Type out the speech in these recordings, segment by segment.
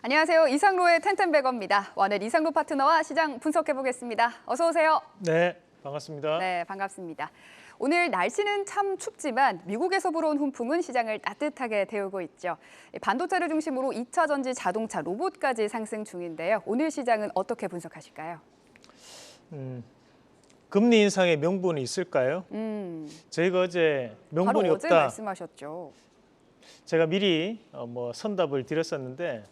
안녕하세요. 이상로의 텐텐베거입니다. 오늘 이상로 파트너와 시장 분석해 보겠습니다. 어서 오세요. 네, 반갑습니다. 네, 반갑습니다. 오늘 날씨는 참 춥지만 미국에서 불어온 훈풍은 시장을 따뜻하게 데우고 있죠. 반도체를 중심으로 2차 전지, 자동차, 로봇까지 상승 중인데요. 오늘 시장은 어떻게 분석하실까요? 금리 인상의 명분이 있을까요? 저희가 어제 명분이 바로 없다. 어제 말씀하셨죠. 제가 미리 선답을 드렸었는데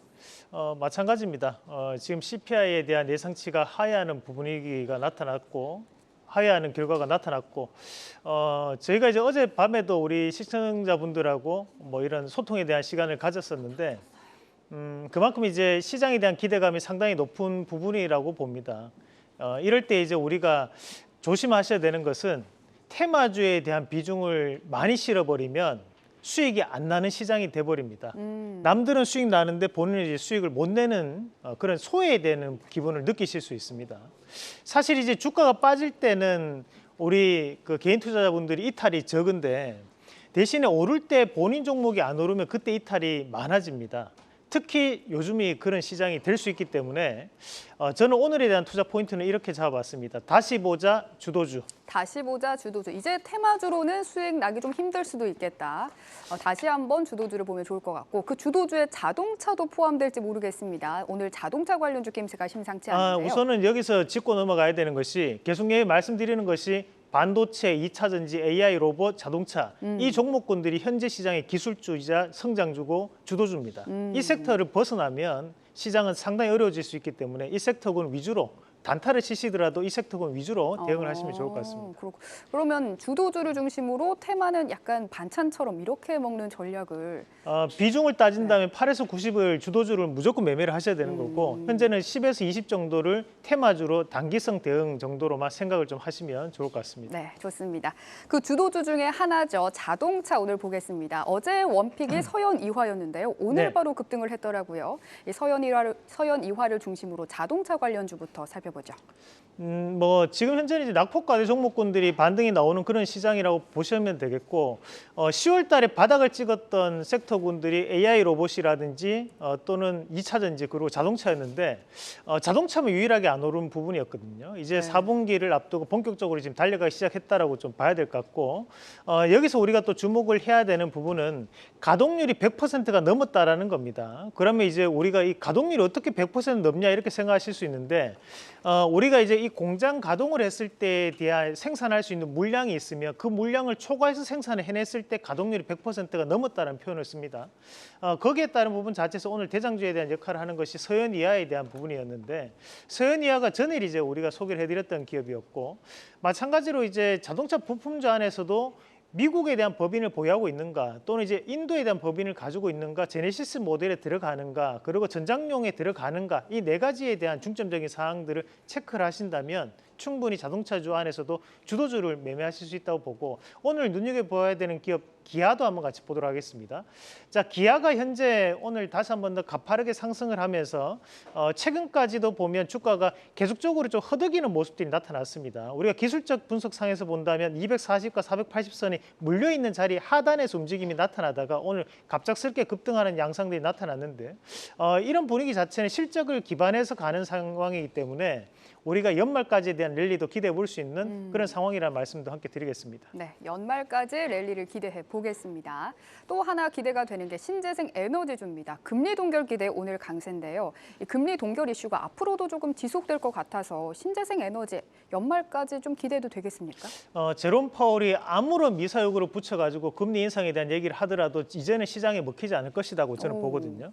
마찬가지입니다. 지금 CPI에 대한 예상치가 하회하는 분위기가 나타났고 하회하는 결과가 나타났고 저희가 이제 어젯밤에도 우리 시청자분들하고 이런 소통에 대한 시간을 가졌었는데 그만큼 이제 시장에 대한 기대감이 상당히 높은 부분이라고 봅니다. 이럴 때 이제 우리가 조심하셔야 되는 것은 테마주에 대한 비중을 많이 실어버리면 수익이 안 나는 시장이 돼버립니다. 남들은 수익 나는데 본인은 이제 수익을 못 내는 그런 소외되는 기분을 느끼실 수 있습니다. 사실 이제 주가가 빠질 때는 우리 그 개인 투자자분들이 이탈이 적은데 대신에 오를 때 본인 종목이 안 오르면 그때 이탈이 많아집니다. 특히 요즘이 그런 시장이 될 수 있기 때문에 저는 오늘에 대한 투자 포인트는 이렇게 잡아봤습니다. 다시 보자 주도주. 다시 보자 주도주. 이제 테마주로는 수익 나기 좀 힘들 수도 있겠다. 다시 한번 주도주를 보면 좋을 것 같고 그 주도주에 자동차도 포함될지 모르겠습니다. 오늘 자동차 관련주 게임세가 심상치 않은데요. 우선은 여기서 짚고 넘어가야 되는 것이 계속 말씀드리는 것이 반도체, 2차 전지, AI, 로봇, 자동차 이 종목군들이 현재 시장의 기술주이자 성장주고 주도주입니다. 이 섹터를 벗어나면 시장은 상당히 어려워질 수 있기 때문에 이 섹터군 위주로 단타를 치시더라도 이 섹터군 위주로 대응을 하시면 좋을 것 같습니다. 그러면 주도주를 중심으로 테마는 약간 반찬처럼 이렇게 먹는 전략을 비중을 따진다면 8에서 90을 주도주를 무조건 매매를 하셔야 되는 거고 현재는 10에서 20 정도를 테마주로 단기성 대응 정도로만 생각을 좀 하시면 좋을 것 같습니다. 네, 좋습니다. 그 주도주 중에 하나죠. 자동차 오늘 보겠습니다. 어제 원픽이 서현 이화였는데요. 오늘 네. 바로 급등을 했더라고요. 이 서현 이화를 중심으로 자동차 관련주부터 살펴보죠. 지금 현재는 이제 낙폭과대 종목군들이 반등이 나오는 그런 시장이라고 보시면 되겠고 10월 달에 바닥을 찍었던 섹터군들이 AI 로봇이라든지 또는 2차 전지 그리고 자동차였는데 자동차만 유일하게 안 오른 부분이었거든요. 이제 4분기를 앞두고 본격적으로 지금 달려가기 시작했다라고 좀 봐야 될 것 같고 여기서 우리가 또 주목을 해야 되는 부분은 가동률이 100%가 넘었다라는 겁니다. 그러면 이제 우리가 이 가동률이 어떻게 100% 넘냐 이렇게 생각하실 수 있는데 우리가 이제 이 공장 가동을 했을 때에 대한 생산할 수 있는 물량이 있으면 그 물량을 초과해서 생산을 해냈을 때 가동률이 100%가 넘었다는 표현을 씁니다. 거기에 따른 부분 자체에서 오늘 대장주에 대한 역할을 하는 것이 서현이하에 대한 부분이었는데 서현이하가 전일 이제 우리가 소개를 해드렸던 기업이었고 마찬가지로 이제 자동차 부품주 안에서도 미국에 대한 법인을 보유하고 있는가 또는 이제 인도에 대한 법인을 가지고 있는가 제네시스 모델에 들어가는가 그리고 전장용에 들어가는가 이 네 가지에 대한 중점적인 사항들을 체크를 하신다면 충분히 자동차주 안에서도 주도주를 매매하실 수 있다고 보고 오늘 눈여겨봐야 되는 기업 기아도 한번 같이 보도록 하겠습니다. 자, 기아가 현재 오늘 다시 한번 더 가파르게 상승을 하면서 최근까지도 보면 주가가 계속적으로 좀 허덕이는 모습들이 나타났습니다. 우리가 기술적 분석상에서 본다면 240과 480선이 물려있는 자리 하단에서 움직임이 나타나다가 오늘 갑작스럽게 급등하는 양상들이 나타났는데 이런 분위기 자체는 실적을 기반해서 가는 상황이기 때문에 우리가 연말까지에 대한 랠리도 기대해 볼 수 있는 그런 상황이라는 말씀도 함께 드리겠습니다. 네, 연말까지 랠리를 기대해 보겠습니다. 또 하나 기대가 되는 게 신재생 에너지주입니다. 금리 동결 기대 오늘 강세인데요. 이 금리 동결 이슈가 앞으로도 조금 지속될 것 같아서 신재생 에너지 연말까지 좀 기대도 되겠습니까? 제롬 파월이 아무런 미사역으로 붙여가지고 금리 인상에 대한 얘기를 하더라도 이제는 시장에 먹히지 않을 것이라고 저는 보거든요.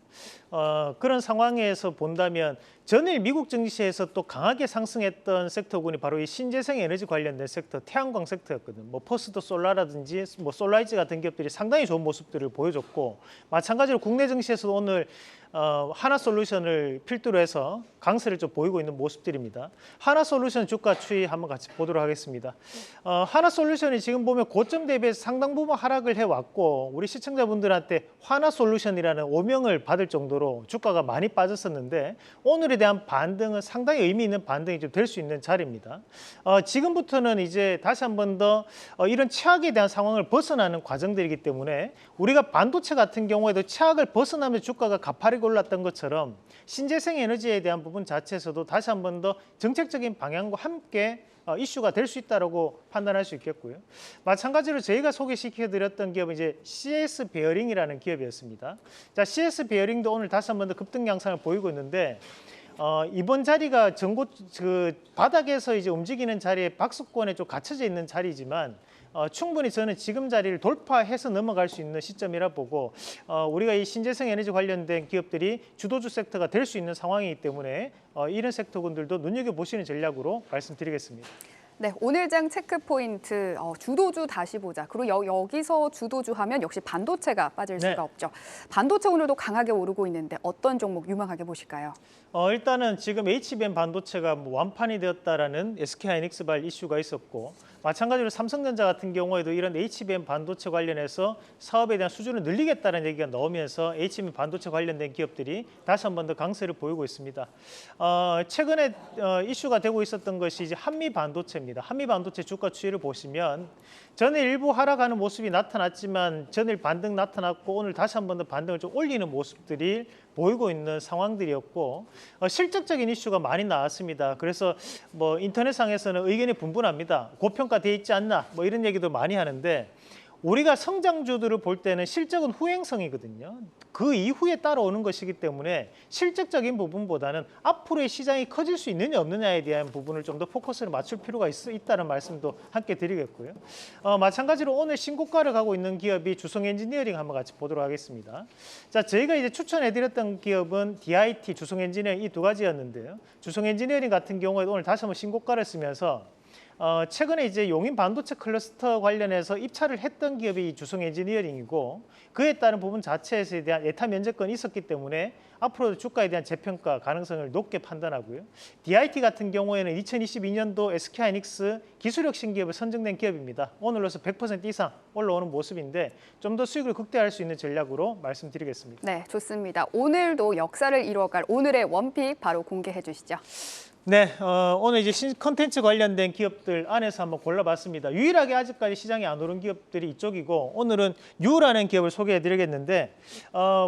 그런 상황에서 본다면 전일 미국 증시에서 또 강하게 상승했던 섹터군이 바로 이 신재생 에너지 관련된 섹터, 태양광 섹터였거든요. 퍼스트 솔라라든지 솔라이즈 같은 기업들이 상당히 좋은 모습들을 보여줬고 마찬가지로 국내 증시에서도 오늘 하나솔루션을 필두로 해서 강세를 좀 보이고 있는 모습들입니다. 하나솔루션 주가 추이 한번 같이 보도록 하겠습니다. 하나솔루션이 지금 보면 고점 대비해서 상당 부분 하락을 해왔고 우리 시청자분들한테 하나솔루션이라는 오명을 받을 정도로 주가가 많이 빠졌었는데 오늘에 대한 반등은 상당히 의미 있는 반등이 좀 될 수 있는 자리입니다. 지금부터는 이제 다시 한번 더 이런 최악에 대한 상황을 벗어나는 과정들이기 때문에 우리가 반도체 같은 경우에도 최악을 벗어나면 주가가 가파르게 빠르게 올랐던 것처럼 신재생 에너지에 대한 부분 자체에서도 다시 한 번 더 정책적인 방향과 함께 이슈가 될 수 있다라고 판단할 수 있겠고요. 마찬가지로 저희가 소개시켜드렸던 기업은 이제 CS 베어링이라는 기업이었습니다. 자, CS 베어링도 오늘 다시 한 번 더 급등 양상을 보이고 있는데 이번 자리가 전고 그 바닥에서 이제 움직이는 자리에 박스권에 좀 갇혀져 있는 자리지만 충분히 저는 지금 자리를 돌파해서 넘어갈 수 있는 시점이라 보고 우리가 이 신재생 에너지 관련된 기업들이 주도주 섹터가 될 수 있는 상황이기 때문에 이런 섹터군들도 눈여겨보시는 전략으로 말씀드리겠습니다. 네, 오늘 장 체크 포인트 주도주 다시 보자. 그리고 여기서 주도주 하면 역시 반도체가 빠질 네. 수가 없죠. 반도체 오늘도 강하게 오르고 있는데 어떤 종목 유망하게 보실까요? 일단은 지금 HBM 반도체가 완판이 되었다라는 SK하이닉스발 이슈가 있었고 마찬가지로 삼성전자 같은 경우에도 이런 HBM 반도체 관련해서 사업에 대한 수준을 늘리겠다는 얘기가 나오면서 HBM 반도체 관련된 기업들이 다시 한 번 더 강세를 보이고 있습니다. 최근에 이슈가 되고 있었던 것이 이제 한미 반도체입니다. 한미 반도체 주가 추이를 보시면 전일 일부 하락하는 모습이 나타났지만 전일 반등 나타났고 오늘 다시 한 번 더 반등을 좀 올리는 모습들이 보이고 있는 상황들이었고 실적적인 이슈가 많이 나왔습니다. 그래서 뭐 인터넷상에서는 의견이 분분합니다. 고평가돼 있지 않나 뭐 이런 얘기도 많이 하는데 우리가 성장주들을 볼 때는 실적은 후행성이거든요. 그 이후에 따라오는 것이기 때문에 실적적인 부분보다는 앞으로의 시장이 커질 수 있느냐 없느냐에 대한 부분을 좀 더 포커스를 맞출 필요가 있다는 말씀도 함께 드리겠고요. 마찬가지로 오늘 신고가를 가고 있는 기업이 주성엔지니어링 한번 같이 보도록 하겠습니다. 자, 저희가 이제 추천해드렸던 기업은 DIT, 주성엔지니어링 이 두 가지였는데요. 주성엔지니어링 같은 경우에 오늘 다시 한번 신고가를 쓰면서 최근에 이제 용인 반도체 클러스터 관련해서 입찰을 했던 기업이 주성 엔지니어링이고 그에 따른 부분 자체에 대한 예타 면제권이 있었기 때문에 앞으로도 주가에 대한 재평가 가능성을 높게 판단하고요. DIT 같은 경우에는 2022년도 SK하이닉스 기술혁 신기업에 선정된 기업입니다. 오늘로서 100% 이상 올라오는 모습인데 좀 더 수익을 극대화할 수 있는 전략으로 말씀드리겠습니다. 네, 좋습니다. 오늘도 역사를 이루어갈 오늘의 원픽 바로 공개해 주시죠. 네, 오늘 이제 컨텐츠 관련된 기업들 안에서 한번 골라봤습니다. 유일하게 아직까지 시장에 안 오른 기업들이 이쪽이고 오늘은 유라는 기업을 소개해드리겠는데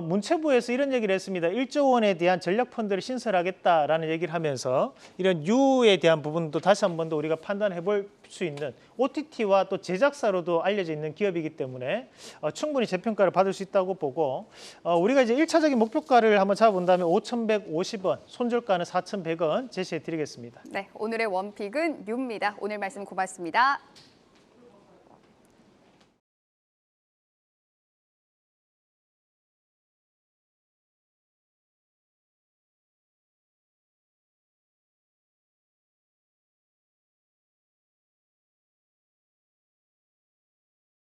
문체부에서 이런 얘기를 했습니다. 1조 원에 대한 전략 펀드를 신설하겠다라는 얘기를 하면서 이런 유에 대한 부분도 다시 한 번 더 우리가 판단해볼 수 있는 OTT와 또 제작사로도 알려져 있는 기업이기 때문에 충분히 재평가를 받을 수 있다고 보고 우리가 이제 1차적인 목표가를 한번 잡아본다면 5,150원, 손절가는 4,100원 제시해 드리겠습니다. 네, 오늘의 원픽은 유입니다. 오늘 말씀 고맙습니다.